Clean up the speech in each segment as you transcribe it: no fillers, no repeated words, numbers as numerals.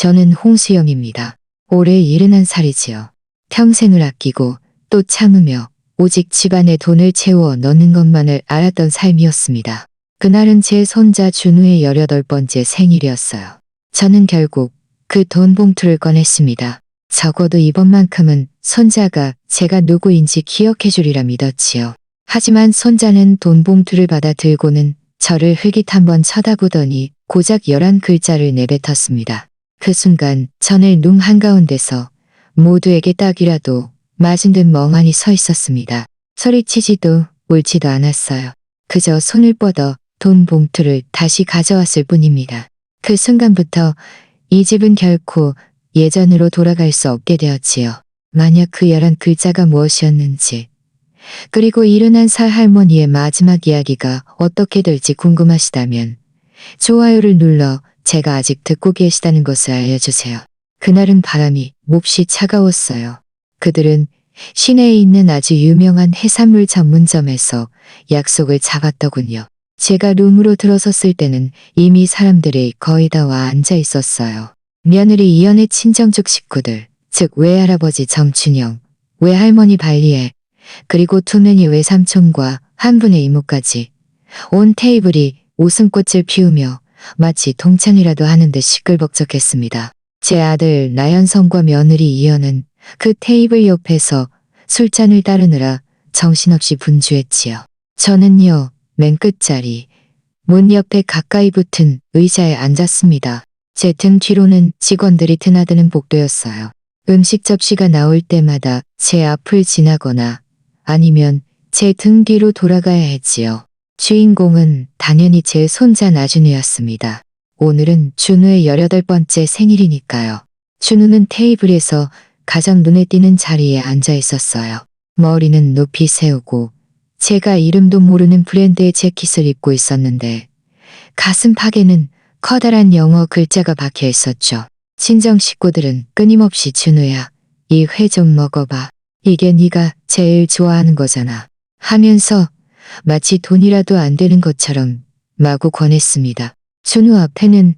저는 홍수영입니다. 올해 71살이지요. 평생을 아끼고 또 참으며 오직 집안에 돈을 채워 넣는 것만을 알았던 삶이었습니다. 그날은 제 손자 준우의 18번째 생일이었어요. 저는 결국 그 돈 봉투를 꺼냈습니다. 적어도 이번만큼은 손자가 제가 누구인지 기억해 주리라 믿었지요. 하지만 손자는 돈 봉투를 받아 들고는 저를 흘깃 한번 쳐다보더니 고작 11글자를 내뱉었습니다. 그 순간 저는 눈 한가운데서 모두에게 딱이라도 맞은 듯 멍하니 서 있었습니다. 소리치지도 울지도 않았어요. 그저 손을 뻗어 돈 봉투를 다시 가져왔을 뿐입니다. 그 순간부터 이 집은 결코 예전으로 돌아갈 수 없게 되었지요. 만약 그 11글자가 무엇이었는지, 그리고 71살 할머니의 마지막 이야기가 어떻게 될지 궁금하시다면 좋아요를 눌러 제가 아직 듣고 계시다는 것을 알려주세요. 그날은 바람이 몹시 차가웠어요. 그들은 시내에 있는 아주 유명한 해산물 전문점에서 약속을 잡았더군요. 제가 룸으로 들어섰을 때는 이미 사람들이 거의 다 와 앉아 있었어요. 며느리 이연의 친정쪽 식구들, 즉 외할아버지 정춘영, 외할머니 발리에, 그리고 투맨이 외삼촌과 한 분의 이모까지. 온 테이블이 웃음꽃을 피우며 마치 동창이라도 하는 듯 시끌벅적했습니다. 제 아들 나연성과 며느리 이연은 그 테이블 옆에서 술잔을 따르느라 정신없이 분주했지요. 저는요, 맨 끝자리, 문 옆에 가까이 붙은 의자에 앉았습니다. 제 등 뒤로는 직원들이 드나드는 복도였어요. 음식 접시가 나올 때마다 제 앞을 지나거나 아니면 제 등 뒤로 돌아가야 했지요. 주인공은 당연히 제 손자 나준우였습니다. 오늘은 준우의 18번째 생일이니까요. 준우는 테이블에서 가장 눈에 띄는 자리에 앉아 있었어요. 머리는 높이 세우고 제가 이름도 모르는 브랜드의 재킷을 입고 있었는데 가슴팍에는 커다란 영어 글자가 박혀 있었죠. 친정 식구들은 끊임없이 준우야, 이 회 좀 먹어봐. 이게 네가 제일 좋아하는 거잖아. 하면서 마치 돈이라도 안 되는 것처럼 마구 권했습니다. 준우 앞에는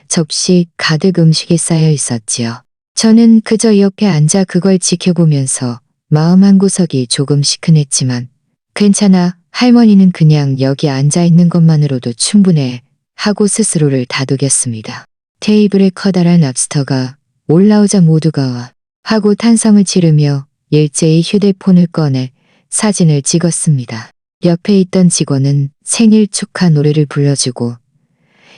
접시 가득 음식이 쌓여 있었지요. 저는 그저 옆에 앉아 그걸 지켜보면서 마음 한구석이 조금 시큰했지만 괜찮아, 할머니는 그냥 여기 앉아 있는 것만으로도 충분해 하고 스스로를 다독였습니다. 테이블에 커다란 랍스터가 올라오자 모두가 와 하고 탄성을 지르며 일제히 휴대폰을 꺼내 사진을 찍었습니다. 옆에 있던 직원은 생일 축하 노래를 불러주고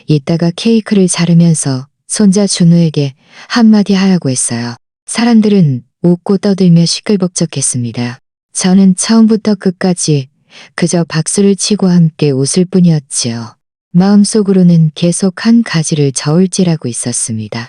이따가 케이크를 자르면서 손자 준우에게 한마디 하라고 했어요. 사람들은 웃고 떠들며 시끌벅적했습니다. 저는 처음부터 끝까지 그저 박수를 치고 함께 웃을 뿐이었지요. 마음속으로는 계속 한 가지를 저울질하고 있었습니다.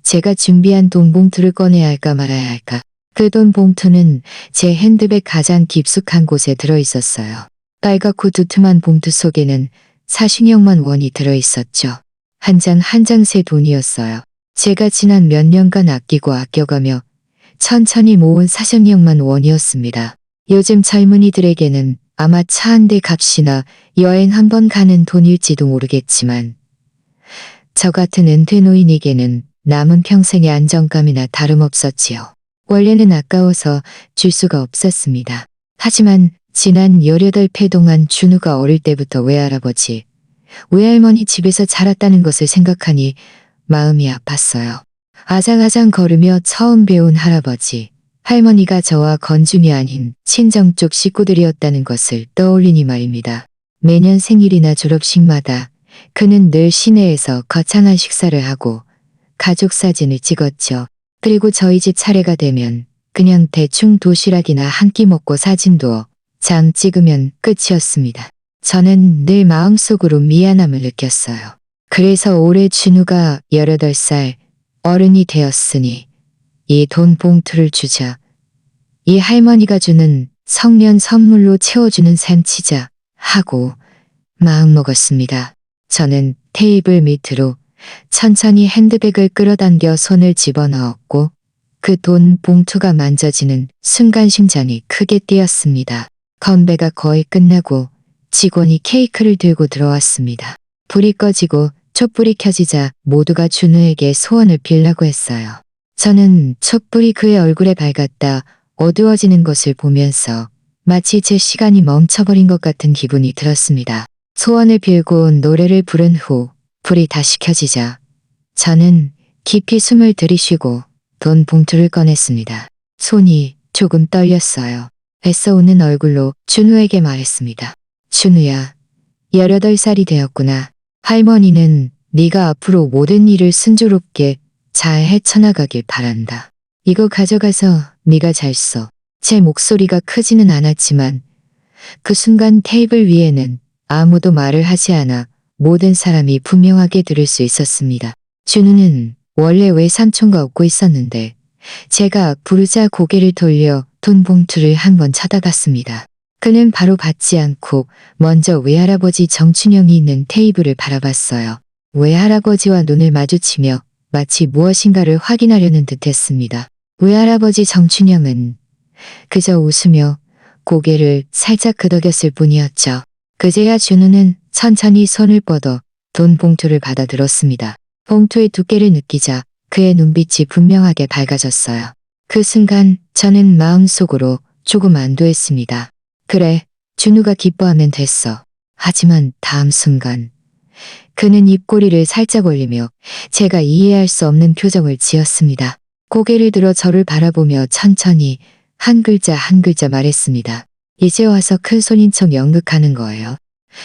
제가 준비한 돈 봉투를 꺼내야 할까 말아야 할까. 그 돈 봉투는 제 핸드백 가장 깊숙한 곳에 들어있었어요. 빨갛고 두툼한 봉투 속에는 40여만 원이 들어있었죠. 한 장 한 장 새 돈이었어요. 제가 지난 몇 년간 아끼고 아껴가며 천천히 모은 40여만 원이었습니다. 요즘 젊은이들에게는 아마 차 한 대 값이나 여행 한 번 가는 돈일지도 모르겠지만 저 같은 은퇴 노인에게는 남은 평생의 안정감이나 다름없었지요. 원래는 아까워서 줄 수가 없었습니다. 하지만 지난 18회 동안 준우가 어릴 때부터 외할아버지, 외할머니 집에서 자랐다는 것을 생각하니 마음이 아팠어요. 아장아장 걸으며 처음 배운 할아버지, 할머니가 저와 건중이 아닌 친정 쪽 식구들이었다는 것을 떠올리니 말입니다. 매년 생일이나 졸업식마다 그는 늘 시내에서 거창한 식사를 하고 가족 사진을 찍었죠. 그리고 저희 집 차례가 되면 그냥 대충 도시락이나 한 끼 먹고 사진도 장 찍으면 끝이었습니다. 저는 늘 마음속으로 미안함을 느꼈어요. 그래서 올해 준우가 18살 어른이 되었으니 이 돈 봉투를 주자. 이 할머니가 주는 성면 선물로 채워주는 셈치자 하고 마음먹었습니다. 저는 테이블 밑으로 천천히 핸드백을 끌어당겨 손을 집어넣었고 그 돈 봉투가 만져지는 순간 심장이 크게 뛰었습니다. 건배가 거의 끝나고 직원이 케이크를 들고 들어왔습니다. 불이 꺼지고 촛불이 켜지자 모두가 준우에게 소원을 빌라고 했어요. 저는 촛불이 그의 얼굴에 밝았다 어두워지는 것을 보면서 마치 제 시간이 멈춰버린 것 같은 기분이 들었습니다. 소원을 빌고 노래를 부른 후 불이 다시 켜지자 저는 깊이 숨을 들이쉬고 돈 봉투를 꺼냈습니다. 손이 조금 떨렸어요. 애써 웃는 얼굴로 준우에게 말했습니다. 준우야, 18살이 되었구나. 할머니는 네가 앞으로 모든 일을 순조롭게 잘 헤쳐나가길 바란다. 이거 가져가서 네가 잘 써. 제 목소리가 크지는 않았지만 그 순간 테이블 위에는 아무도 말을 하지 않아 모든 사람이 분명하게 들을 수 있었습니다. 준우는 원래 외삼촌과 웃고 있었는데 제가 부르자 고개를 돌려 돈 봉투를 한번 쳐다봤습니다. 그는 바로 받지 않고 먼저 외할아버지 정춘영이 있는 테이블을 바라봤어요. 외할아버지와 눈을 마주치며 마치 무엇인가를 확인하려는 듯 했습니다. 외할아버지 정춘영은 그저 웃으며 고개를 살짝 끄덕였을 뿐이었죠. 그제야 준우는 천천히 손을 뻗어 돈 봉투를 받아 들었습니다. 봉투의 두께를 느끼자 그의 눈빛이 분명하게 밝아졌어요. 그 순간 저는 마음속으로 조금 안도했습니다. 그래, 준우가 기뻐하면 됐어. 하지만 다음 순간 그는 입꼬리를 살짝 올리며 제가 이해할 수 없는 표정을 지었습니다. 고개를 들어 저를 바라보며 천천히 한 글자 한 글자 말했습니다. 이제 와서 큰 손인 척 연극하는 거예요.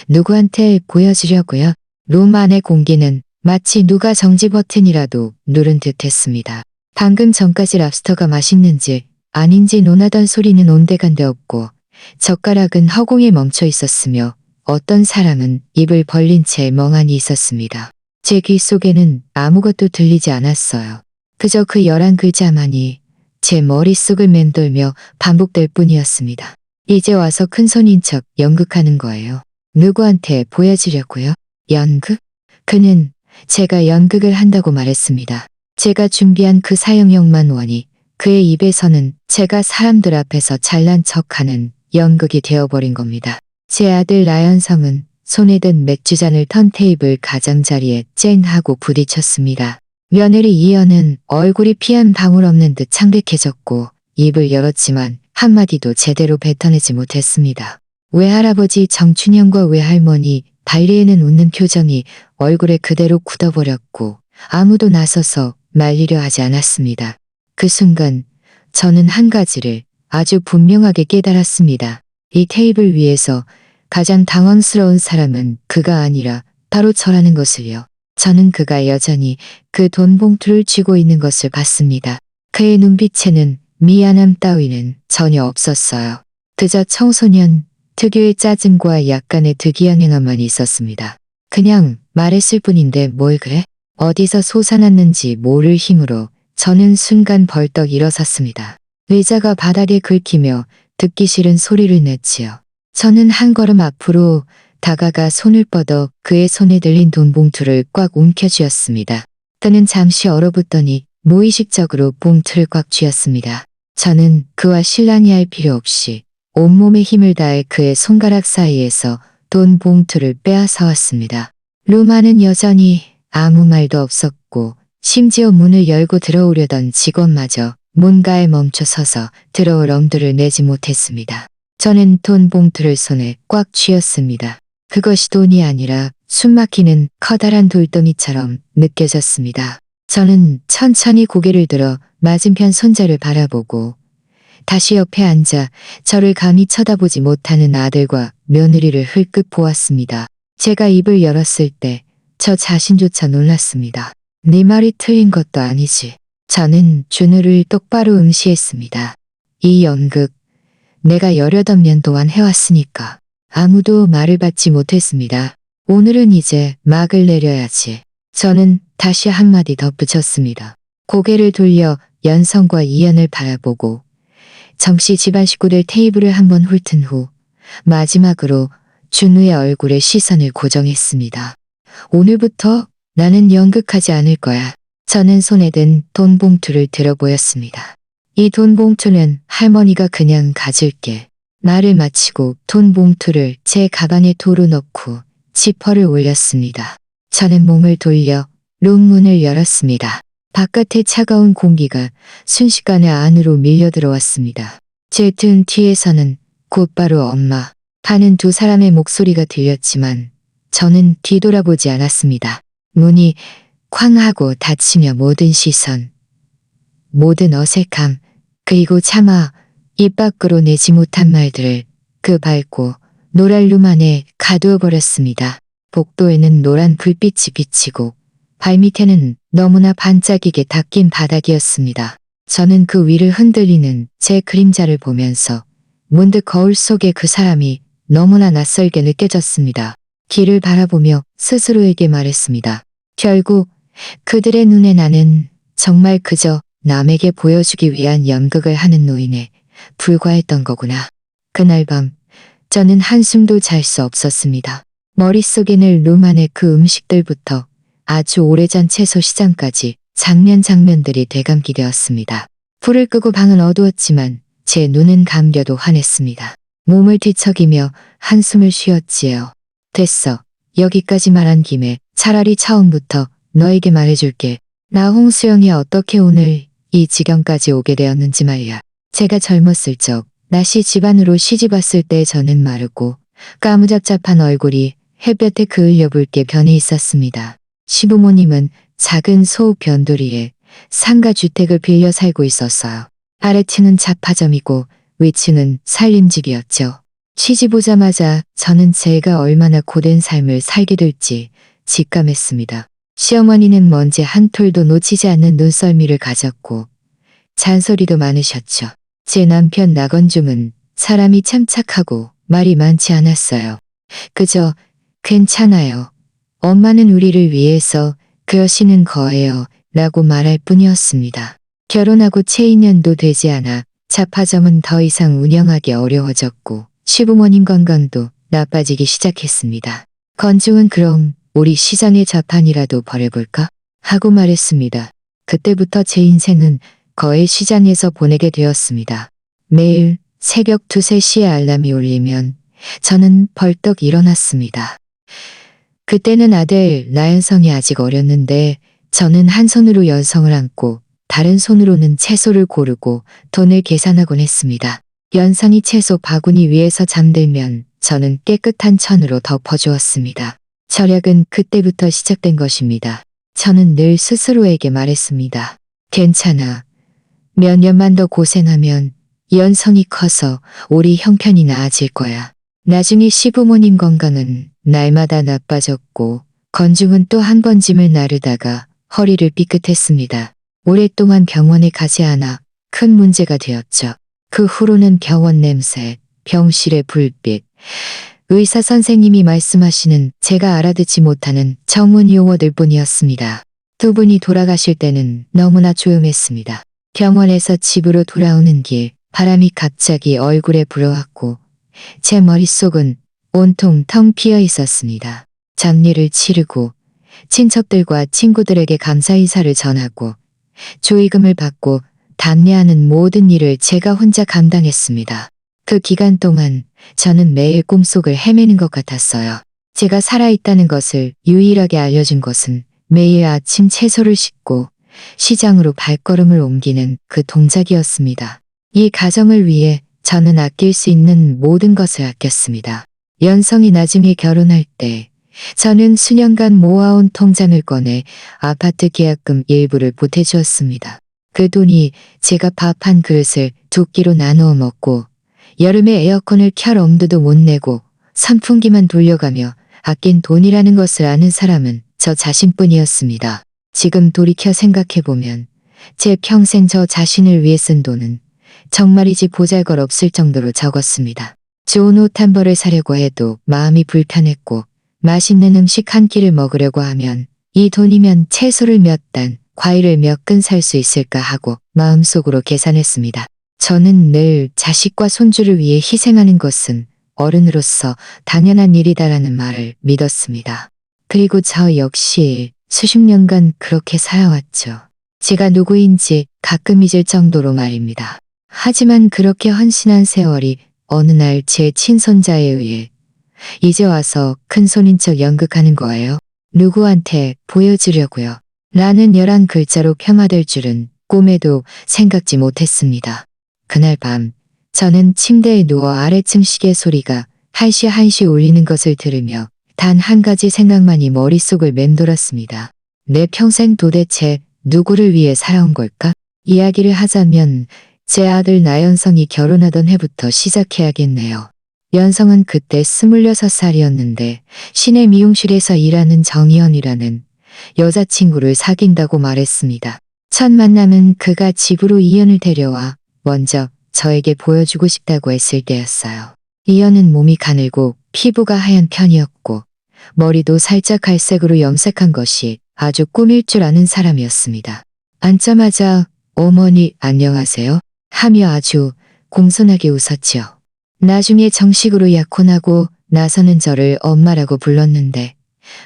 누구한테 보여주려고요? 룸 안의 공기는 마치 누가 정지 버튼이라도 누른 듯 했습니다. 방금 전까지 랍스터가 맛있는지 아닌지 논하던 소리는 온데간데 없고 젓가락은 허공에 멈춰 있었으며 어떤 사람은 입을 벌린 채 멍하니 있었습니다. 제 귀 속에는 아무것도 들리지 않았어요. 그저 그 11글자만이 제 머릿속을 맴돌며 반복될 뿐이었습니다. 이제 와서 큰 손인 척 연극하는 거예요. 누구한테 보여주려고요? 연극? 그는 제가 연극을 한다고 말했습니다. 제가 준비한 그 사형형만 원이 그의 입에서는 제가 사람들 앞에서 잘난 척하는 연극이 되어버린 겁니다. 제 아들 나연성은 손에 든 맥주잔을 턴테이블 가장자리에 쨍 하고 부딪혔습니다. 며느리 이연은 얼굴이 피 한 방울 없는 듯 창백해졌고 입을 열었지만 한마디도 제대로 뱉어내지 못했습니다. 외할아버지 정춘영과 외할머니 발리에는 웃는 표정이 얼굴에 그대로 굳어버렸고 아무도 나서서 말리려 하지 않았습니다. 그 순간 저는 한 가지를 아주 분명하게 깨달았습니다. 이 테이블 위에서 가장 당황스러운 사람은 그가 아니라 바로 저라는 것을요. 저는 그가 여전히 그 돈 봉투를 쥐고 있는 것을 봤습니다. 그의 눈빛에는 미안함 따위는 전혀 없었어요. 그저 청소년 특유의 짜증과 약간의 득이한 행함만 있었습니다. 그냥 말했을 뿐인데 뭘 그래? 어디서 솟아났는지 모를 힘으로 저는 순간 벌떡 일어섰습니다. 의자가 바닥에 긁히며 듣기 싫은 소리를 냈지요. 저는 한 걸음 앞으로 다가가 손을 뻗어 그의 손에 들린 돈 봉투를 꽉 움켜쥐었습니다. 그는 잠시 얼어붙더니 무의식적으로 봉투를 꽉 쥐었습니다. 저는 그와 실랑이 할 필요 없이 온몸에 힘을 다해 그의 손가락 사이에서 돈 봉투를 빼앗아왔습니다. 루마는 여전히 아무 말도 없었고 심지어 문을 열고 들어오려던 직원마저 문가에 멈춰서서 들어올 엄두를 내지 못했습니다. 저는 돈 봉투를 손에 꽉 쥐었습니다. 그것이 돈이 아니라 숨막히는 커다란 돌덩이처럼 느껴졌습니다. 저는 천천히 고개를 들어 맞은편 손자를 바라보고 다시 옆에 앉아 저를 감히 쳐다보지 못하는 아들과 며느리를 흘끗 보았습니다. 제가 입을 열었을 때 저 자신조차 놀랐습니다. 네 말이 틀린 것도 아니지. 저는 준우를 똑바로 응시했습니다. 이 연극 내가 18년 동안 해왔으니까 아무도 말을 받지 못했습니다. 오늘은 이제 막을 내려야지. 저는 다시 한마디 덧붙였습니다. 고개를 돌려 연성과 이연을 바라보고 정씨 집안 식구들 테이블을 한번 훑은 후 마지막으로 준우의 얼굴에 시선을 고정했습니다. 오늘부터 나는 연극하지 않을 거야. 저는 손에 든 돈 봉투를 들어 보였습니다. 이 돈 봉투는 할머니가 그냥 가질게. 말을 마치고 돈 봉투를 제 가방에 도로 넣고 지퍼를 올렸습니다. 저는 몸을 돌려 룸 문을 열었습니다. 바깥의 차가운 공기가 순식간에 안으로 밀려 들어왔습니다. 제 등 뒤에서는 곧바로 엄마 하는 두 사람의 목소리가 들렸지만 저는 뒤돌아보지 않았습니다. 문이 쾅 하고 닫히며 모든 시선, 모든 어색함, 그리고 차마 입 밖으로 내지 못한 말들을 그 밝고 노랄 룸 안에 가두어 버렸습니다. 복도에는 노란 불빛이 비치고 발밑에는 너무나 반짝이게 닦인 바닥이었습니다. 저는 그 위를 흔들리는 제 그림자를 보면서 문득 거울 속에 그 사람이 너무나 낯설게 느껴졌습니다. 길을 바라보며 스스로에게 말했습니다. 결국 그들의 눈에 나는 정말 그저 남에게 보여주기 위한 연극을 하는 노인에 불과했던 거구나. 그날 밤 저는 한숨도 잘 수 없었습니다. 머릿속에는 룸 안의 그 음식들부터 아주 오래전 채소 시장까지 장면들이 되감기 되었습니다. 불을 끄고 방은 어두웠지만 제 눈은 감겨도 환했습니다. 몸을 뒤척이며 한숨을 쉬었지요. 됐어. 여기까지 말한 김에 차라리 처음부터 너에게 말해줄게. 나 홍수영이 어떻게 오늘 이 지경까지 오게 되었는지 말이야. 제가 젊었을 적 나시 집안으로 시집왔을 때 저는 마르고 까무잡잡한 얼굴이 햇볕에 그을려 붉게 변해 있었습니다. 시부모님은 작은 소읍 변두리에 상가주택을 빌려 살고 있었어요. 아래층은 잡화점이고 위층은 살림집이었죠. 시집 오자마자 저는 제가 얼마나 고된 삶을 살게 될지 직감했습니다. 시어머니는 먼지 한 톨도 놓치지 않는 눈썰미를 가졌고 잔소리도 많으셨죠. 제 남편 나건중은 사람이 참 착하고 말이 많지 않았어요. 그저 괜찮아요. 엄마는 우리를 위해서 그러시는 거예요. 라고 말할 뿐이었습니다. 결혼하고 채 2년도 되지 않아 잡화점은 더 이상 운영하기 어려워졌고 시부모님 건강도 나빠지기 시작했습니다. 건중은 그럼 우리 시장의 자판이라도 벌여볼까? 하고 말했습니다. 그때부터 제 인생은 거의 시장에서 보내게 되었습니다. 매일 새벽 2, 3시에 알람이 울리면 저는 벌떡 일어났습니다. 그때는 아들 나연성이 아직 어렸는데 저는 한 손으로 연성을 안고 다른 손으로는 채소를 고르고 돈을 계산하곤 했습니다. 연성이 채소 바구니 위에서 잠들면 저는 깨끗한 천으로 덮어주었습니다. 절약은 그때부터 시작된 것입니다. 저는 늘 스스로에게 말했습니다. 괜찮아. 몇 년만 더 고생하면 연성이 커서 우리 형편이 나아질 거야. 나중에 시부모님 건강은 날마다 나빠졌고 건중은 또 한 번 짐을 나르다가 허리를 삐끗했습니다. 오랫동안 병원에 가지 않아 큰 문제가 되었죠. 그 후로는 병원 냄새, 병실의 불빛, 의사 선생님이 말씀하시는 제가 알아듣지 못하는 전문 용어들 뿐이었습니다. 두 분이 돌아가실 때는 너무나 조용했습니다. 병원에서 집으로 돌아오는 길 바람이 갑자기 얼굴에 불어왔고 제 머릿속은 온통 텅 비어 있었습니다. 장례를 치르고 친척들과 친구들에게 감사 인사를 전하고 조의금을 받고 답례하는 모든 일을 제가 혼자 감당했습니다. 그 기간 동안 저는 매일 꿈속을 헤매는 것 같았어요. 제가 살아있다는 것을 유일하게 알려준 것은 매일 아침 채소를 씻고 시장으로 발걸음을 옮기는 그 동작이었습니다. 이 가정을 위해 저는 아낄 수 있는 모든 것을 아꼈습니다. 연성이 나중에 결혼할 때 저는 수년간 모아온 통장을 꺼내 아파트 계약금 일부를 보태주었습니다. 그 돈이 제가 밥 한 그릇을 2끼로 나누어 먹고 여름에 에어컨을 켤 엄두도 못 내고 선풍기만 돌려가며 아낀 돈이라는 것을 아는 사람은 저 자신뿐이었습니다. 지금 돌이켜 생각해보면 제 평생 저 자신을 위해 쓴 돈은 정말이지 보잘것없을 정도로 적었습니다. 좋은 옷 한 벌을 사려고 해도 마음이 불편했고 맛있는 음식 한 끼를 먹으려고 하면 이 돈이면 채소를 몇 단, 과일을 몇 근 살 수 있을까 하고 마음속으로 계산했습니다. 저는 늘 자식과 손주를 위해 희생하는 것은 어른으로서 당연한 일이다라는 말을 믿었습니다. 그리고 저 역시 수십 년간 그렇게 살아왔죠. 제가 누구인지 가끔 잊을 정도로 말입니다. 하지만 그렇게 헌신한 세월이 어느 날 제 친손자에 의해 이제 와서 큰손인 척 연극하는 거예요. 누구한테 보여주려고요. 라는 11글자로 폄하될 줄은 꿈에도 생각지 못했습니다. 그날 밤 저는 침대에 누워 아래층 시계 소리가 한시 울리는 것을 들으며 단 한 가지 생각만이 머릿속을 맴돌았습니다. 내 평생 도대체 누구를 위해 살아온 걸까? 이야기를 하자면 제 아들 나연성이 결혼하던 해부터 시작해야겠네요. 연성은 그때 26살이었는데 시내 미용실에서 일하는 정희연이라는 여자친구를 사귄다고 말했습니다. 첫 만남은 그가 집으로 이연을 데려와 먼저 저에게 보여주고 싶다고 했을 때였어요. 이연은 몸이 가늘고 피부가 하얀 편이었고 머리도 살짝 갈색으로 염색한 것이 아주 꾸밀 줄 아는 사람이었습니다. 앉자마자 어머니 안녕하세요 하며 아주 공손하게 웃었지요. 나중에 정식으로 약혼하고 나서는 저를 엄마라고 불렀는데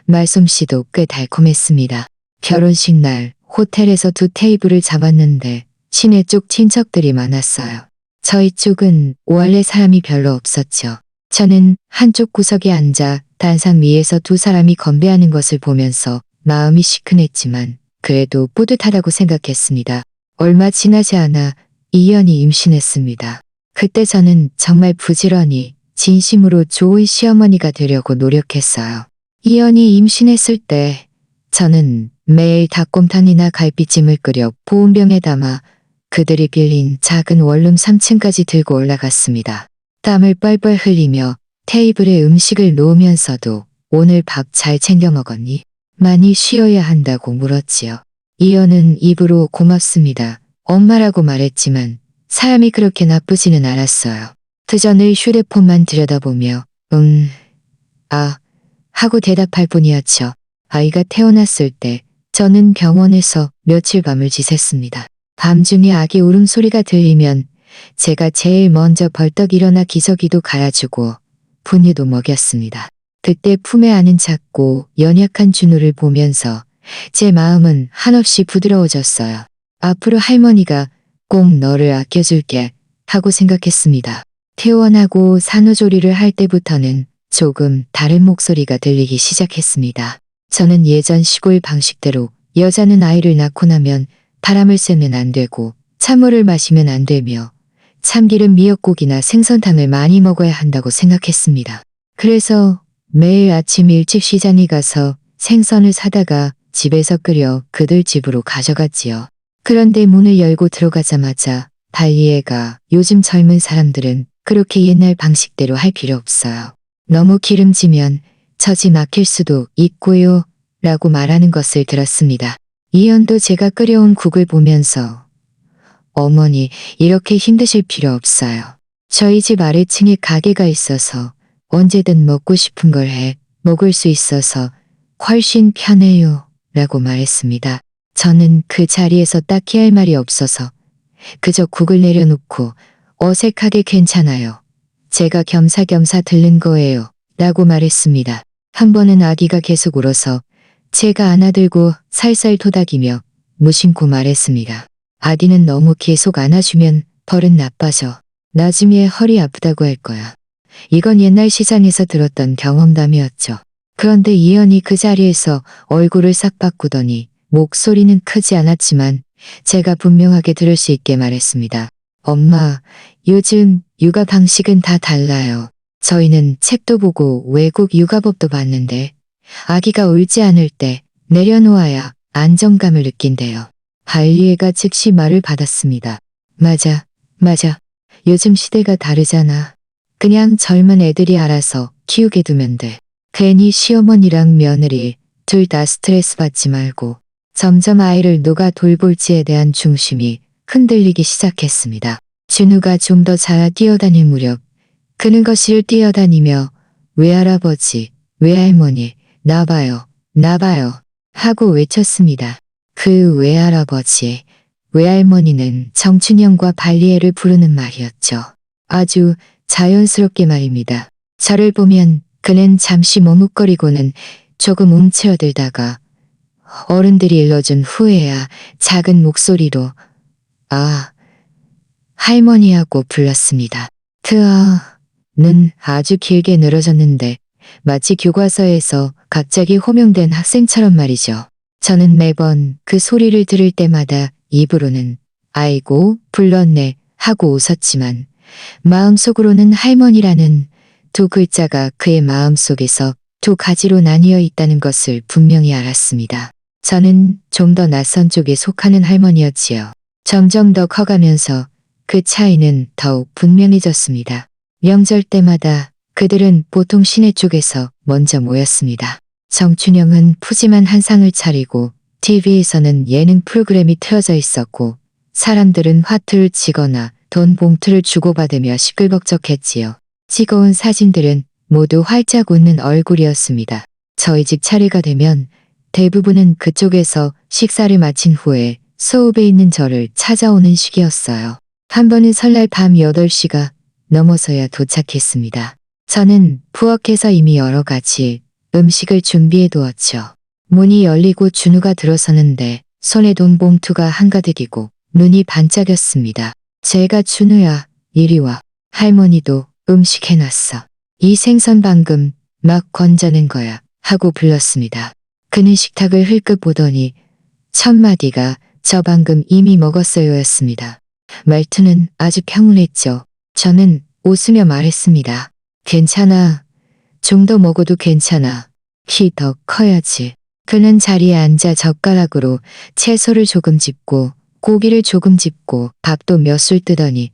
말솜씨도 꽤 달콤했습니다. 결혼식 날 호텔에서 2테이블을 잡았는데 시내 쪽 친척들이 많았어요. 저희 쪽은 원래 사람이 별로 없었죠. 저는 한쪽 구석에 앉아 단상 위에서 2사람이 건배하는 것을 보면서 마음이 시큰했지만 그래도 뿌듯하다고 생각했습니다. 얼마 지나지 않아 이연이 임신했습니다. 그때 저는 정말 부지런히 진심으로 좋은 시어머니가 되려고 노력했어요. 이연이 임신했을 때 저는 매일 닭곰탕이나 갈비찜을 끓여 보온병에 담아 그들이 빌린 작은 원룸 3층까지 들고 올라갔습니다. 땀을 뻘뻘 흘리며 테이블에 음식을 놓으면서도 오늘 밥 잘 챙겨 먹었니? 많이 쉬어야 한다고 물었지요. 이연은 입으로 고맙습니다. 엄마라고 말했지만 사람이 그렇게 나쁘지는 않았어요. 그저 늘 휴대폰만 들여다보며 아 하고 대답할 뿐이었죠. 아이가 태어났을 때 저는 병원에서 며칠 밤을 지샜습니다. 밤중에 아기 울음소리가 들리면 제가 제일 먼저 벌떡 일어나 기저귀도 갈아주고 분유도 먹였습니다. 그때 품에 안은 작고 연약한 준우를 보면서 제 마음은 한없이 부드러워졌어요. 앞으로 할머니가 꼭 너를 아껴줄게 하고 생각했습니다. 퇴원하고 산후조리를 할 때부터는 조금 다른 목소리가 들리기 시작했습니다. 저는 예전 시골 방식대로 여자는 아이를 낳고 나면 바람을 쐬면 안 되고 찬물을 마시면 안 되며 참기름 미역국이나 생선탕을 많이 먹어야 한다고 생각했습니다. 그래서 매일 아침 일찍 시장에 가서 생선을 사다가 집에서 끓여 그들 집으로 가져갔지요. 그런데 문을 열고 들어가자마자 달리애가 요즘 젊은 사람들은 그렇게 옛날 방식대로 할 필요 없어요. 너무 기름지면 처지 막힐 수도 있고요 라고 말하는 것을 들었습니다. 이연도 제가 끓여온 국을 보면서 어머니 이렇게 힘드실 필요 없어요. 저희 집 아래층에 가게가 있어서 언제든 먹고 싶은 걸 해 먹을 수 있어서 훨씬 편해요 라고 말했습니다. 저는 그 자리에서 딱히 할 말이 없어서 그저 국을 내려놓고 어색하게 괜찮아요. 제가 겸사겸사 들른 거예요 라고 말했습니다. 한 번은 아기가 계속 울어서 제가 안아들고 살살 토닥이며 무심코 말했습니다. 아기는 너무 계속 안아주면 버릇 나빠져. 나중에 허리 아프다고 할 거야. 이건 옛날 시장에서 들었던 경험담이었죠. 그런데 이연이 그 자리에서 얼굴을 싹 바꾸더니 목소리는 크지 않았지만 제가 분명하게 들을 수 있게 말했습니다. 엄마, 요즘 육아 방식은 다 달라요. 저희는 책도 보고 외국 육아법도 봤는데 아기가 울지 않을 때 내려놓아야 안정감을 느낀대요. 발리애가 즉시 말을 받았습니다. 맞아. 요즘 시대가 다르잖아. 그냥 젊은 애들이 알아서 키우게 두면 돼. 괜히 시어머니랑 며느리 둘 다 스트레스 받지 말고. 점점 아이를 누가 돌볼지에 대한 중심이 흔들리기 시작했습니다. 준우가 좀 더 잘 뛰어다닐 무렵 그는 거실을 뛰어다니며 외할아버지, 외할머니, 나봐요 하고 외쳤습니다. 그 외할아버지, 외할머니는 정춘영과 발리애를 부르는 말이었죠. 아주 자연스럽게 말입니다. 저를 보면 그는 잠시 머뭇거리고는 조금 움츠러들다가 어른들이 일러준 후에야 작은 목소리로 할머니하고 불렀습니다. 는 아주 길게 늘어졌는데 마치 교과서에서 갑자기 호명된 학생처럼 말이죠. 저는 매번 그 소리를 들을 때마다 입으로는 아이고 불렀네 하고 웃었지만 마음속으로는 할머니라는 두 글자가 그의 마음속에서 두 가지로 나뉘어 있다는 것을 분명히 알았습니다. 저는 좀 더 낯선 쪽에 속하는 할머니였지요. 점점 더 커가면서 그 차이는 더욱 분명해졌습니다. 명절 때마다 그들은 보통 시내 쪽에서 먼저 모였습니다. 정춘영은 푸짐한 한상을 차리고 TV에서는 예능 프로그램이 틀어져 있었고 사람들은 화투를 치거나 돈 봉투를 주고받으며 시끌벅적했지요. 찍어온 사진들은 모두 활짝 웃는 얼굴이었습니다. 저희 집 차례가 되면 대부분은 그쪽에서 식사를 마친 후에 소읍에 있는 저를 찾아오는 시기였어요. 한 번은 설날 밤 8시가 넘어서야 도착했습니다. 저는 부엌에서 이미 여러 가지 음식을 준비해 두었죠. 문이 열리고 준우가 들어서는데 손에 돈 봉투가 한가득이고 눈이 반짝였습니다. 제가 준우야, 이리 와. 할머니도 음식 해놨어. 이 생선 방금 막 건져낸 거야. 하고 불렀습니다. 그는 식탁을 흘끗 보더니 첫 마디가 저 방금 이미 먹었어요였습니다. 말투는 아주 평온했죠. 저는 웃으며 말했습니다. 괜찮아. 좀 더 먹어도 괜찮아. 키 더 커야지. 그는 자리에 앉아 젓가락으로 채소를 조금 집고 고기를 조금 집고 밥도 몇 술 뜨더니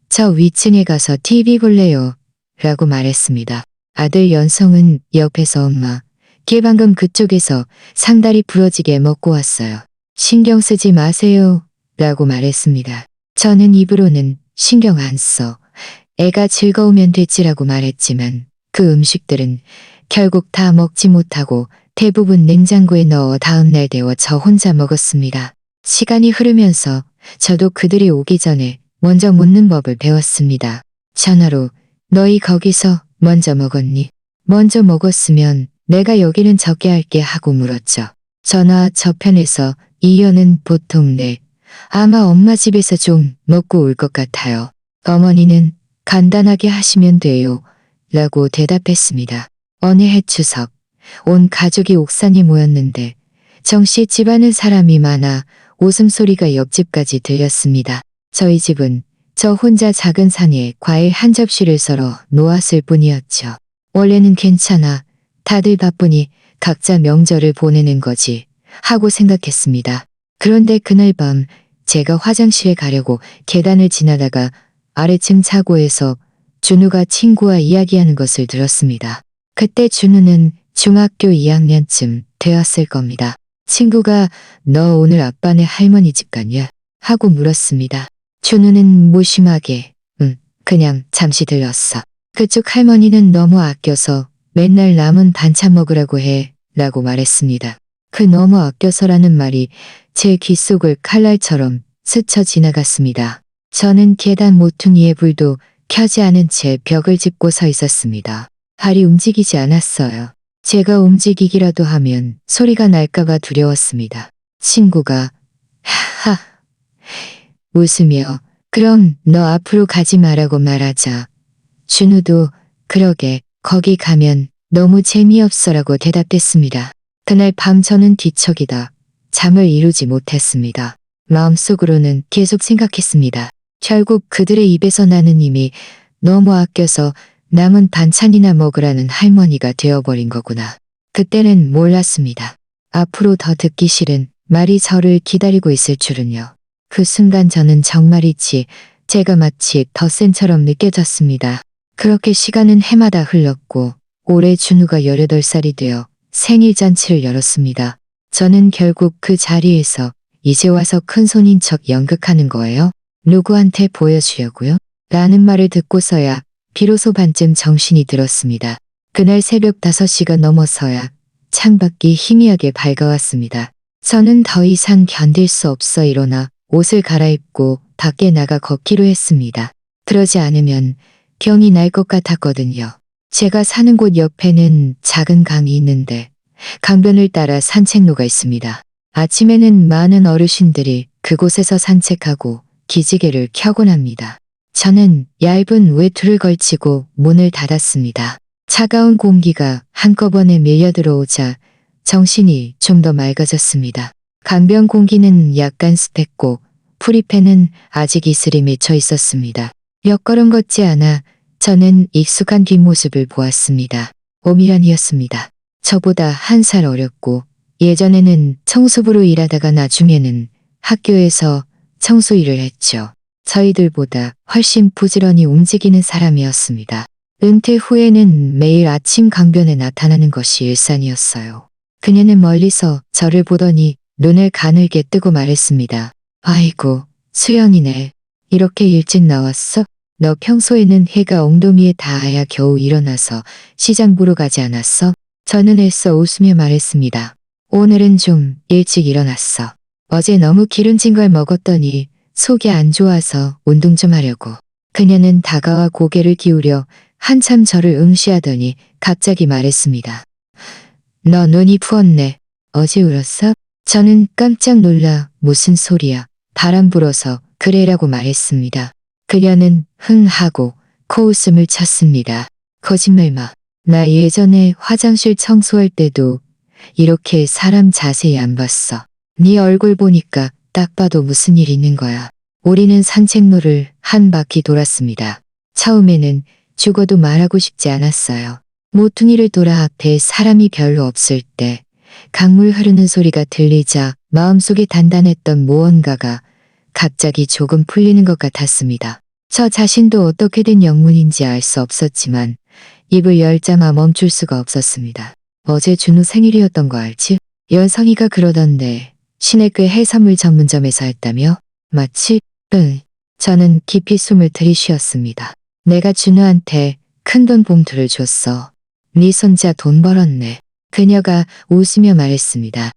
저 위층에 가서 TV 볼래요. 라고 말했습니다. 아들 연성은 옆에서 엄마, 걔 방금 그쪽에서 상다리 부러지게 먹고 왔어요. 신경 쓰지 마세요. 라고 말했습니다. 저는 입으로는 신경 안 써. 애가 즐거우면 됐지라고 말했지만 그 음식들은 결국 다 먹지 못하고 대부분 냉장고에 넣어 다음날 데워 저 혼자 먹었습니다. 시간이 흐르면서 저도 그들이 오기 전에 먼저 묻는 법을 배웠습니다. 전화로 너희 거기서 먼저 먹었니? 먼저 먹었으면 내가 여기는 적게 할게 하고 물었죠. 전화 저편에서 이연은 보통 네. 아마 엄마 집에서 좀 먹고 올 것 같아요. 어머니는 간단하게 하시면 돼요. 라고 대답했습니다. 어느 해 추석, 온 가족이 옥산에 모였는데 정씨 집안은 사람이 많아 웃음소리가 옆집까지 들렸습니다. 저희 집은 저 혼자 작은 상에 과일 한 접시를 썰어 놓았을 뿐이었죠. 원래는 괜찮아. 다들 바쁘니 각자 명절을 보내는 거지 하고 생각했습니다. 그런데 그날 밤 제가 화장실에 가려고 계단을 지나다가 아래층 차고에서 준우가 친구와 이야기하는 것을 들었습니다. 그때 준우는 중학교 2학년쯤 되었을 겁니다. 친구가 너 오늘 아빠네 할머니 집 갔냐? 하고 물었습니다. 준우는 무심하게 그냥 잠시 들렀어. 그쪽 할머니는 너무 아껴서 맨날 남은 반찬 먹으라고 해 라고 말했습니다. 그 너무 아껴서라는 말이 제 귀 속을 칼날처럼 스쳐 지나갔습니다. 저는 계단 모퉁이에 불도 켜지 않은 채 벽을 짚고 서 있었습니다. 발이 움직이지 않았어요. 제가 움직이기라도 하면 소리가 날까봐 두려웠습니다. 친구가 하하 웃으며 그럼 너 앞으로 가지 말라고 말하자. 준우도 그러게 거기 가면 너무 재미없어라고 대답했습니다. 그날 밤 저는 뒤척이다 잠을 이루지 못했습니다. 마음속으로는 계속 생각했습니다. 결국 그들의 입에서 나는 이미 너무 아껴서 남은 반찬이나 먹으라는 할머니가 되어버린 거구나. 그때는 몰랐습니다. 앞으로 더 듣기 싫은 말이 저를 기다리고 있을 줄은요. 그 순간 저는 정말이지 제가 마치 덧셈처럼 느껴졌습니다. 그렇게 시간은 해마다 흘렀고 올해 준우가 18살이 되어 생일 잔치를 열었습니다. 저는 결국 그 자리에서 이제 와서 큰손인 척 연극하는 거예요? 누구한테 보여주려고요? 라는 말을 듣고서야 비로소 반쯤 정신이 들었습니다. 그날 새벽 5시가 넘어서야 창밖이 희미하게 밝아왔습니다. 저는 더 이상 견딜 수 없어 일어나 옷을 갈아입고 밖에 나가 걷기로 했습니다. 그러지 않으면 병이 날 것 같았거든요. 제가 사는 곳 옆에는 작은 강이 있는데 강변을 따라 산책로가 있습니다. 아침에는 많은 어르신들이 그곳에서 산책하고 기지개를 켜곤 합니다. 저는 얇은 외투를 걸치고 문을 닫았습니다. 차가운 공기가 한꺼번에 밀려 들어오자 정신이 좀 더 맑아졌습니다. 강변 공기는 약간 습했고 프리팬은 아직 이슬이 맺혀 있었습니다. 몇 걸음 걷지 않아 저는 익숙한 뒷모습을 보았습니다. 오미란이었습니다. 저보다 한 살 어렸고 예전에는 청소부로 일하다가 나중에는 학교에서 청소 일을 했죠. 저희들보다 훨씬 부지런히 움직이는 사람이었습니다. 은퇴 후에는 매일 아침 강변에 나타나는 것이 일상이었어요. 그녀는 멀리서 저를 보더니 눈을 가늘게 뜨고 말했습니다. 아이고, 수연이네. 이렇게 일찍 나왔어? 너 평소에는 해가 엉덩이에 닿아야 겨우 일어나서 시장 보러 가지 않았어? 저는 애써 웃으며 말했습니다. 오늘은 좀 일찍 일어났어. 어제 너무 기름진 걸 먹었더니 속이 안 좋아서 운동 좀 하려고. 그녀는 다가와 고개를 기울여 한참 저를 응시하더니 갑자기 말했습니다. 너 눈이 부었네. 어제 울었어? 저는 깜짝 놀라 무슨 소리야. 바람 불어서 그래라고 말했습니다. 그녀는 흥 하고 코웃음을 쳤습니다. 거짓말 마. 나 예전에 화장실 청소할 때도 이렇게 사람 자세히 안 봤어. 네 얼굴 보니까 딱 봐도 무슨 일 있는 거야. 우리는 산책로를 한 바퀴 돌았습니다. 처음에는 죽어도 말하고 싶지 않았어요. 모퉁이를 돌아 앞에 사람이 별로 없을 때 강물 흐르는 소리가 들리자 마음속에 단단했던 무언가가 갑자기 조금 풀리는 것 같았습니다. 저 자신도 어떻게 된 영문인지 알 수 없었지만 입을 열자마 멈출 수가 없었습니다. 어제 준우 생일이었던 거 알지? 연성이가 그러던데 시내교 해산물 전문점에서 했다며? 맞지? 응. 저는 깊이 숨을 들이쉬었습니다. 내가 준우한테 큰돈 봉투를 줬어. 네 손자 돈 벌었네. 그녀가 웃으며 말했습니다.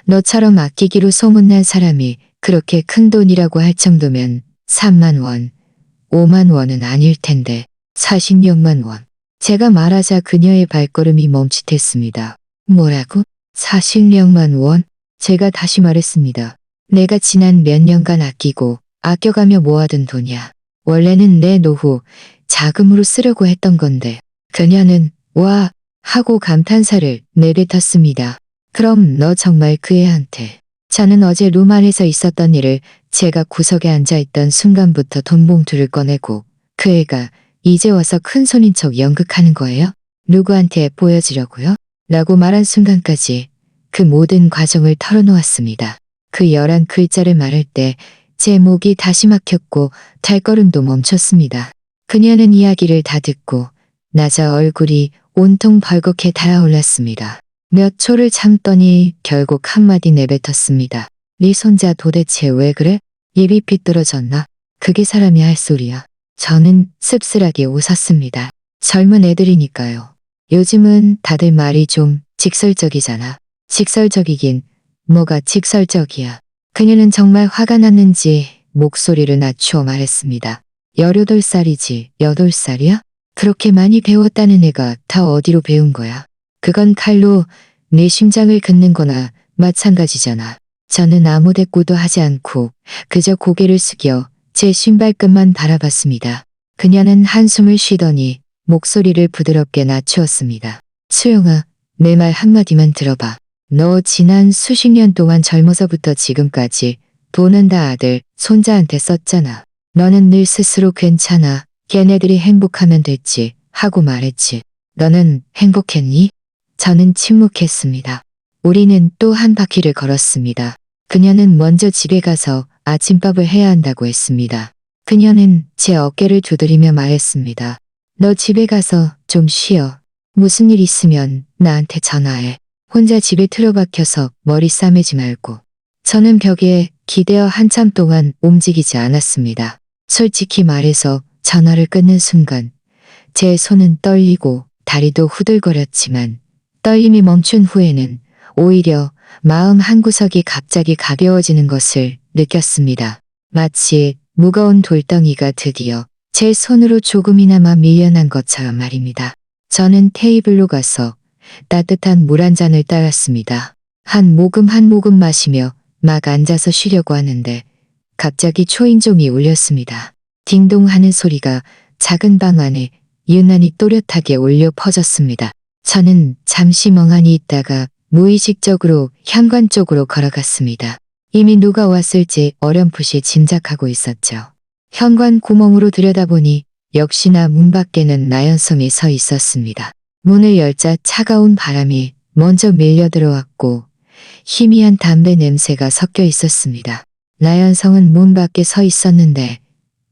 너처럼 아끼기로 소문난 사람이 그렇게 큰 돈이라고 할 정도면 3만 원, 5만 원은 아닐 텐데 46만 원. 제가 말하자 그녀의 발걸음이 멈칫했습니다. 뭐라고? 46만 원? 제가 다시 말했습니다. 내가 지난 몇 년간 아껴가며 모아둔 돈이야. 원래는 내 노후 자금으로 쓰려고 했던 건데. 그녀는 와 하고 감탄사를 내뱉었습니다. 그럼 너 정말 그 애한테. 저는 어제 룸 안에서 있었던 일을 제가 구석에 앉아있던 순간부터 돈 봉투를 꺼내고 그 애가 이제 와서 큰손인 척 연극하는 거예요? 누구한테 보여주려고요? 라고 말한 순간까지 그 모든 과정을 털어놓았습니다. 그 11글자를 말할 때 제 목이 다시 막혔고 발걸음도 멈췄습니다. 그녀는 이야기를 다 듣고 나자 얼굴이 온통 벌겋게 달아올랐습니다. 몇 초를 참더니 결국 한마디 내뱉었습니다. 네 손자 도대체 왜 그래? 입이 삐뚤어졌나? 그게 사람이 할 소리야. 저는 씁쓸하게 웃었습니다. 젊은 애들이니까요. 요즘은 다들 말이 좀 직설적이잖아. 직설적이긴 뭐가 직설적이야. 그녀는 정말 화가 났는지 목소리를 낮추어 말했습니다. 18살이지 8살이야? 그렇게 많이 배웠다는 애가 다 어디로 배운 거야? 그건 칼로 내 심장을 긋는 거나 마찬가지잖아. 저는 아무 대꾸도 하지 않고 그저 고개를 숙여 제 신발끈만 바라봤습니다. 그녀는 한숨을 쉬더니 목소리를 부드럽게 낮추었습니다. 수영아, 내 말 한마디만 들어봐. 너 지난 수십 년 동안 젊어서부터 지금까지 돈은 다 아들, 손자한테 썼잖아. 너는 늘 스스로 괜찮아. 걔네들이 행복하면 됐지 하고 말했지. 너는 행복했니? 저는 침묵했습니다. 우리는 또 한 바퀴를 걸었습니다. 그녀는 먼저 집에 가서 아침밥을 해야 한다고 했습니다. 그녀는 제 어깨를 두드리며 말했습니다. 너 집에 가서 좀 쉬어. 무슨 일 있으면 나한테 전화해. 혼자 집에 틀어박혀서 머리 싸매지 말고. 저는 벽에 기대어 한참 동안 움직이지 않았습니다. 솔직히 말해서 전화를 끊는 순간 제 손은 떨리고 다리도 후들거렸지만 떨림이 멈춘 후에는 오히려 마음 한구석이 갑자기 가벼워지는 것을 느꼈습니다. 마치 무거운 돌덩이가 드디어 제 손으로 조금이나마 밀려난 것처럼 말입니다. 저는 테이블로 가서 따뜻한 물 한 잔을 따랐습니다. 한 모금 마시며 막 앉아서 쉬려고 하는데 갑자기 초인종이 울렸습니다. 딩동 하는 소리가 작은 방 안에 유난히 또렷하게 울려 퍼졌습니다. 저는 잠시 멍하니 있다가 무의식적으로 현관 쪽으로 걸어갔습니다. 이미 누가 왔을지 어렴풋이 짐작하고 있었죠. 현관 구멍으로 들여다보니 역시나 문 밖에는 나연성이 서 있었습니다. 문을 열자 차가운 바람이 먼저 밀려 들어왔고 희미한 담배 냄새가 섞여 있었습니다. 나연성은 문 밖에 서 있었는데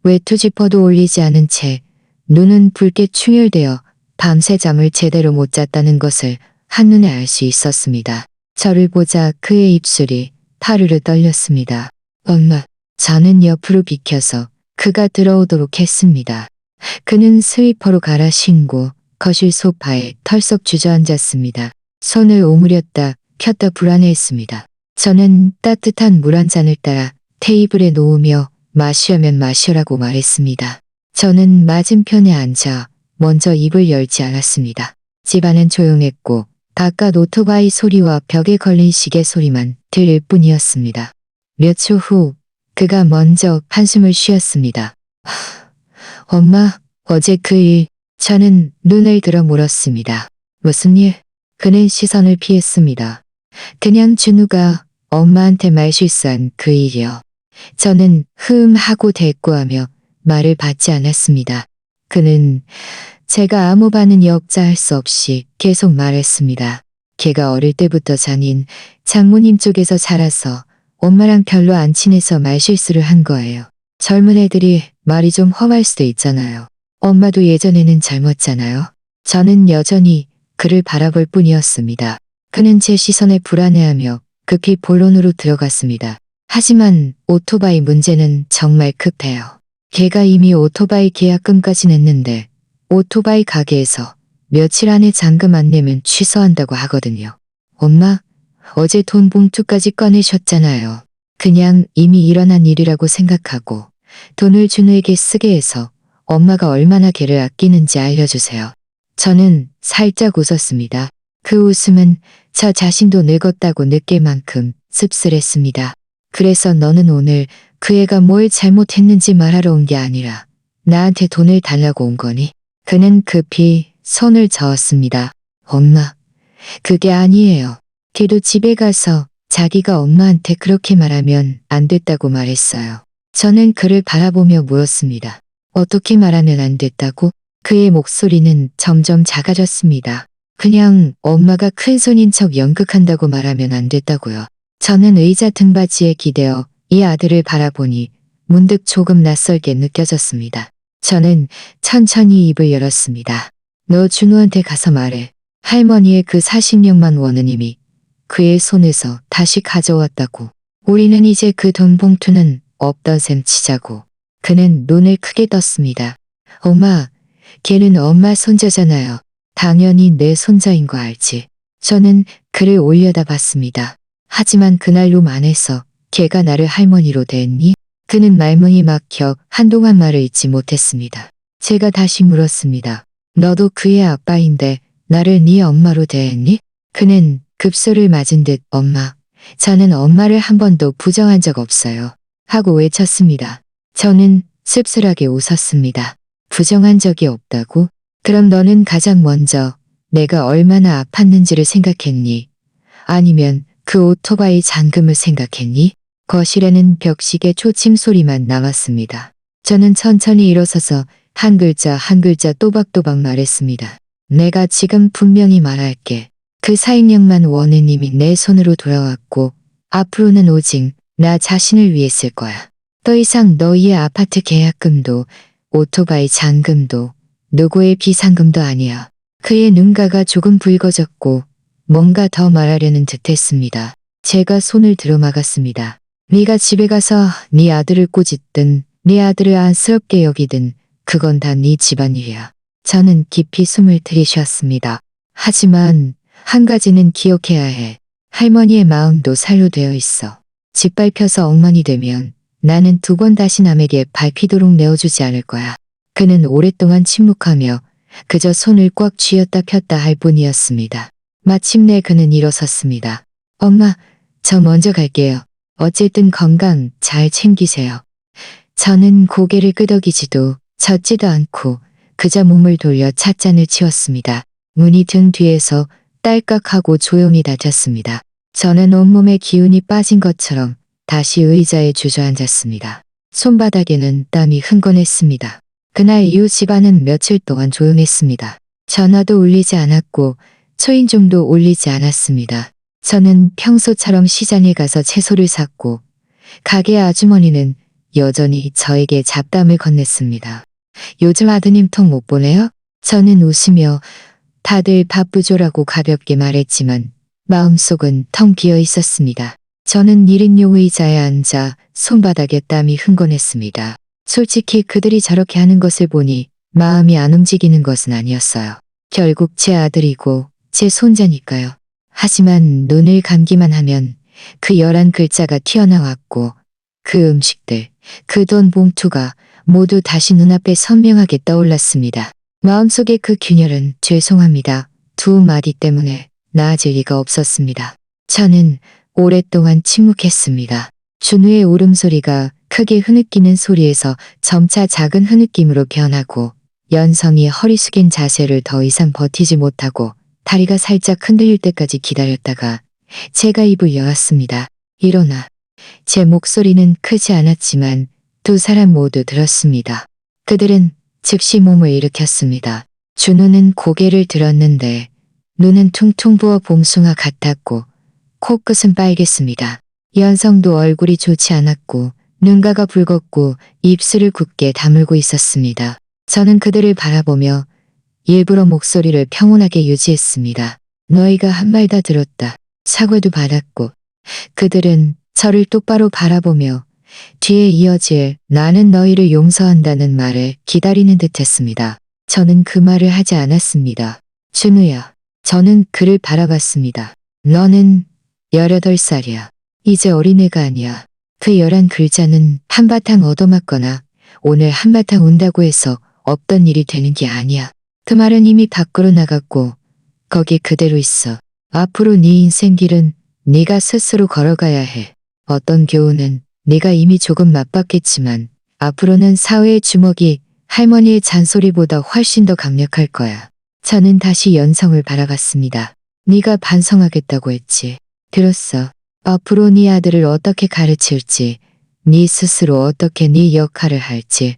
외투 지퍼도 올리지 않은 채 눈은 붉게 충혈되어 밤새 잠을 제대로 못 잤다는 것을 한눈에 알 수 있었습니다. 저를 보자 그의 입술이 파르르 떨렸습니다. 엄마, 저는 옆으로 비켜서 그가 들어오도록 했습니다. 그는 스위퍼로 갈아 신고 거실 소파에 털썩 주저앉았습니다. 손을 오므렸다 켰다 불안해했습니다. 저는 따뜻한 물 한 잔을 따라 테이블에 놓으며 마시려면 마셔라고 말했습니다. 저는 맞은편에 앉아 먼저 입을 열지 않았습니다. 집안은 조용했고 바깥 오토바이 소리와 벽에 걸린 시계 소리만 들릴 뿐이었습니다. 몇 초 후 그가 먼저 한숨을 쉬었습니다. 엄마, 어제 그 일, 저는 눈을 들어 물었습니다. 무슨 일? 그는 시선을 피했습니다. 그냥 준우가 엄마한테 말실수한 그 일이요. 저는 하고 대꾸하며 말을 받지 않았습니다. 그는 제가 아무 반응이 억자할 수 없이 계속 말했습니다. 걔가 어릴 때부터 잔인 장모님 쪽에서 자라서 엄마랑 별로 안 친해서 말실수를 한 거예요. 젊은 애들이 말이 좀 험할 수도 있잖아요. 엄마도 예전에는 젊었잖아요. 저는 여전히 그를 바라볼 뿐이었습니다. 그는 제 시선에 불안해하며 급히 본론으로 들어갔습니다. 하지만 오토바이 문제는 정말 급해요. 걔가 이미 오토바이 계약금까지 냈는데 오토바이 가게에서 며칠 안에 잔금 안 내면 취소한다고 하거든요. 엄마, 어제 돈 봉투까지 꺼내셨잖아요. 그냥 이미 일어난 일이라고 생각하고 돈을 준우에게 쓰게 해서 엄마가 얼마나 걔를 아끼는지 알려주세요. 저는 살짝 웃었습니다. 그 웃음은 저 자신도 늙었다고 느낄 만큼 씁쓸했습니다. 그래서 너는 오늘 그 애가 뭘 잘못했는지 말하러 온 게 아니라 나한테 돈을 달라고 온 거니? 그는 급히 손을 저었습니다. 엄마, 그게 아니에요. 걔도 집에 가서 자기가 엄마한테 그렇게 말하면 안 됐다고 말했어요. 저는 그를 바라보며 물었습니다. 어떻게 말하면 안 됐다고? 그의 목소리는 점점 작아졌습니다. 그냥 엄마가 큰손인 척 연극한다고 말하면 안 됐다고요. 저는 의자 등받이에 기대어 이 아들을 바라보니 문득 조금 낯설게 느껴졌습니다. 저는 천천히 입을 열었습니다. 너 준우한테 가서 말해. 할머니의 그 40년만 원은 이미 그의 손에서 다시 가져왔다고. 우리는 이제 그 돈 봉투는 없던 셈 치자고. 그는 눈을 크게 떴습니다. 엄마, 걔는 엄마 손자잖아요. 당연히 내 손자인 거 알지. 저는 그를 올려다 봤습니다. 하지만 그날로 만해서 걔가 나를 할머니로 대했니? 그는 말문이 막혀 한동안 말을 잇지 못했습니다. 제가 다시 물었습니다. 너도 그의 아빠인데 나를 네 엄마로 대했니? 그는 급소를 맞은 듯 엄마, 저는 엄마를 한 번도 부정한 적 없어요. 하고 외쳤습니다. 저는 씁쓸하게 웃었습니다. 부정한 적이 없다고? 그럼 너는 가장 먼저 내가 얼마나 아팠는지를 생각했니? 아니면 그 오토바이 잔금을 생각했니? 거실에는 벽시계 초침 소리만 남았습니다. 저는 천천히 일어서서 한 글자 한 글자 또박또박 말했습니다. 내가 지금 분명히 말할게. 그 40년만 원은 이미 내 손으로 돌아왔고 앞으로는 오직 나 자신을 위해 쓸 거야. 더 이상 너희의 아파트 계약금도 오토바이 잔금도 누구의 비상금도 아니야. 그의 눈가가 조금 붉어졌고 뭔가 더 말하려는 듯 했습니다. 제가 손을 들어 막았습니다. 네가 집에 가서 네 아들을 꼬짓든 네 아들을 안쓰럽게 여기든 그건 다 네 집안일이야. 저는 깊이 숨을 들이쉬었습니다. 하지만 한 가지는 기억해야 해. 할머니의 마음도 살로 되어 있어. 짓밟혀서 엉망이 되면 나는 두 번 다시 남에게 밟히도록 내어주지 않을 거야. 그는 오랫동안 침묵하며 그저 손을 꽉 쥐었다 폈다 할 뿐이었습니다. 마침내 그는 일어섰습니다. 엄마, 저 먼저 갈게요. 어쨌든 건강 잘 챙기세요. 저는 고개를 끄덕이지도 젓지도 않고 그저 몸을 돌려 찻잔을 치웠습니다. 문이 등 뒤에서 딸깍하고 조용히 닫혔습니다. 저는 온몸에 기운이 빠진 것처럼 다시 의자에 주저앉았습니다. 손바닥에는 땀이 흥건했습니다. 그날 이후 집안은 며칠 동안 조용했습니다. 전화도 울리지 않았고 초인종도 울리지 않았습니다. 저는 평소처럼 시장에 가서 채소를 샀고 가게 아주머니는 여전히 저에게 잡담을 건넸습니다. 요즘 아드님 통 못 보네요? 저는 웃으며 다들 바쁘죠라고 가볍게 말했지만 마음속은 텅 비어 있었습니다. 저는 1인용 의자에 앉아 손바닥에 땀이 흥건했습니다. 솔직히 그들이 저렇게 하는 것을 보니 마음이 안 움직이는 것은 아니었어요. 결국 제 아들이고 제 손자니까요. 하지만 눈을 감기만 하면 그 11글자가 튀어나왔고 그 음식들, 그 돈 봉투가 모두 다시 눈앞에 선명하게 떠올랐습니다. 마음속의 그 균열은 죄송합니다. 두 마디 때문에 나아질 리가 없었습니다. 저는 오랫동안 침묵했습니다. 준우의 울음소리가 크게 흐느끼는 소리에서 점차 작은 흐느낌으로 변하고 연성이 허리 숙인 자세를 더 이상 버티지 못하고 다리가 살짝 흔들릴 때까지 기다렸다가 제가 입을 여왔습니다. 일어나. 제 목소리는 크지 않았지만 두 사람 모두 들었습니다. 그들은 즉시 몸을 일으켰습니다. 준우는 고개를 들었는데 눈은 퉁퉁 부어 봉숭아 같았고 코끝은 빨갰습니다. 연성도 얼굴이 좋지 않았고 눈가가 붉었고 입술을 굳게 다물고 있었습니다. 저는 그들을 바라보며 일부러 목소리를 평온하게 유지했습니다. 너희가 한 말 다 들었다. 사과도 받았고 그들은 저를 똑바로 바라보며 뒤에 이어질 나는 너희를 용서한다는 말을 기다리는 듯했습니다. 저는 그 말을 하지 않았습니다. 준우야. 저는 그를 바라봤습니다. 너는 18살이야. 이제 어린애가 아니야. 그 11글자는 한바탕 얻어맞거나 오늘 한바탕 운다고 해서 없던 일이 되는 게 아니야. 그 말은 이미 밖으로 나갔고 거기 그대로 있어. 앞으로 네 인생 길은 네가 스스로 걸어가야 해. 어떤 교훈은 네가 이미 조금 맛봤겠지만 앞으로는 사회의 주먹이 할머니의 잔소리보다 훨씬 더 강력할 거야. 저는 다시 연성을 바라봤습니다. 네가 반성하겠다고 했지. 들었어. 앞으로 네 아들을 어떻게 가르칠지, 네 스스로 어떻게 네 역할을 할지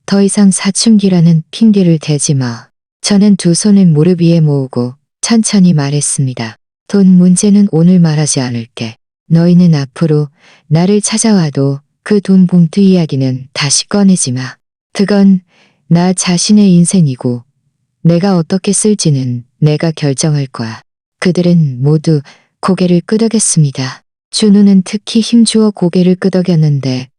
더 이상 사춘기라는 핑계를 대지 마. 저는 두 손을 무릎 위에 모으고 천천히 말했습니다. 돈 문제는 오늘 말하지 않을게. 너희는 앞으로 나를 찾아와도 그 돈 봉투 이야기는 다시 꺼내지 마. 그건 나 자신의 인생이고 내가 어떻게 쓸지는 내가 결정할 거야. 그들은 모두 고개를 끄덕였습니다. 준우는 특히 힘주어 고개를 끄덕였는데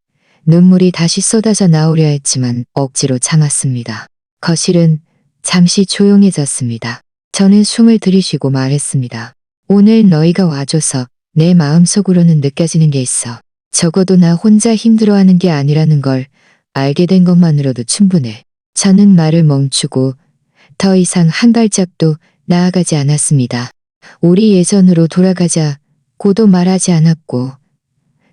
눈물이 다시 쏟아져 나오려 했지만 억지로 참았습니다. 거실은 잠시 조용해졌습니다. 저는 숨을 들이쉬고 말했습니다. 오늘 너희가 와줘서 내 마음속으로는 느껴지는 게 있어. 적어도 나 혼자 힘들어하는 게 아니라는 걸 알게 된 것만으로도 충분해. 저는 말을 멈추고 더 이상 한 발짝도 나아가지 않았습니다. 우리 예전으로 돌아가자 고도 말하지 않았고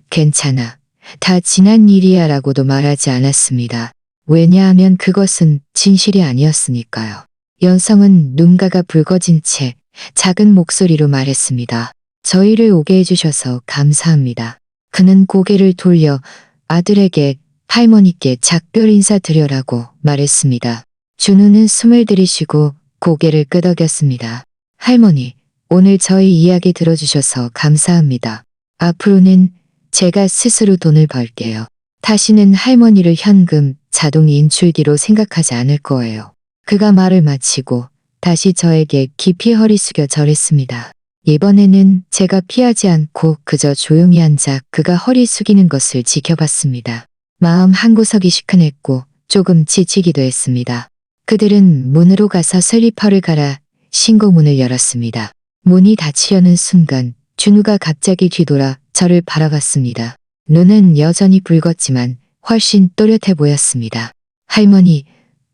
괜찮아. 다 지난 일이야 라고도 말하지 않았습니다. 왜냐하면 그것은 진실이 아니었으니까요. 연성은 눈가가 붉어진 채 작은 목소리로 말했습니다. 저희를 오게 해주셔서 감사합니다. 그는 고개를 돌려 아들에게 할머니께 작별 인사드려라고 말했습니다. 준우는 숨을 들이쉬고 고개를 끄덕였습니다. 할머니, 오늘 저희 이야기 들어주셔서 감사합니다. 앞으로는 제가 스스로 돈을 벌게요. 다시는 할머니를 현금, 자동 인출기로 생각하지 않을 거예요. 그가 말을 마치고 다시 저에게 깊이 허리 숙여 절했습니다. 이번에는 제가 피하지 않고 그저 조용히 앉아 그가 허리 숙이는 것을 지켜봤습니다. 마음 한구석이 시큰했고 조금 지치기도 했습니다. 그들은 문으로 가서 슬리퍼를 갈아 신고문을 열었습니다. 문이 닫히려는 순간 준우가 갑자기 뒤돌아 저를 바라봤습니다. 눈은 여전히 붉었지만 훨씬 또렷해 보였습니다. 할머니,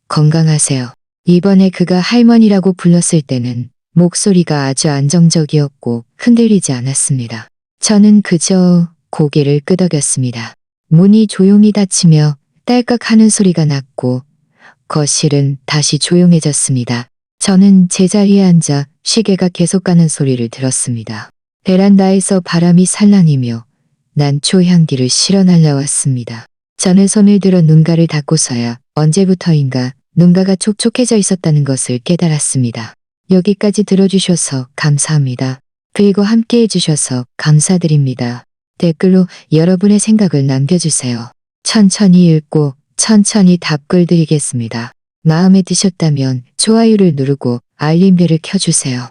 건강하세요. 이번에 그가 할머니라고 불렀을 때는 목소리가 아주 안정적이었고 흔들리지 않았습니다. 저는 그저 고개를 끄덕였습니다. 문이 조용히 닫히며 딸깍 하는 소리가 났고 거실은 다시 조용해졌습니다. 저는 제자리에 앉아 시계가 계속 가는 소리를 들었습니다. 베란다에서 바람이 살랑이며 난초 향기를 실어 날라왔습니다. 저는 손을 들어 눈가를 닫고서야 언제부터인가 눈가가 촉촉해져 있었다는 것을 깨달았습니다. 여기까지 들어주셔서 감사합니다. 그리고 함께 해주셔서 감사드립니다. 댓글로 여러분의 생각을 남겨주세요. 천천히 읽고 천천히 답글 드리겠습니다. 마음에 드셨다면 좋아요를 누르고 알림벨을 켜주세요.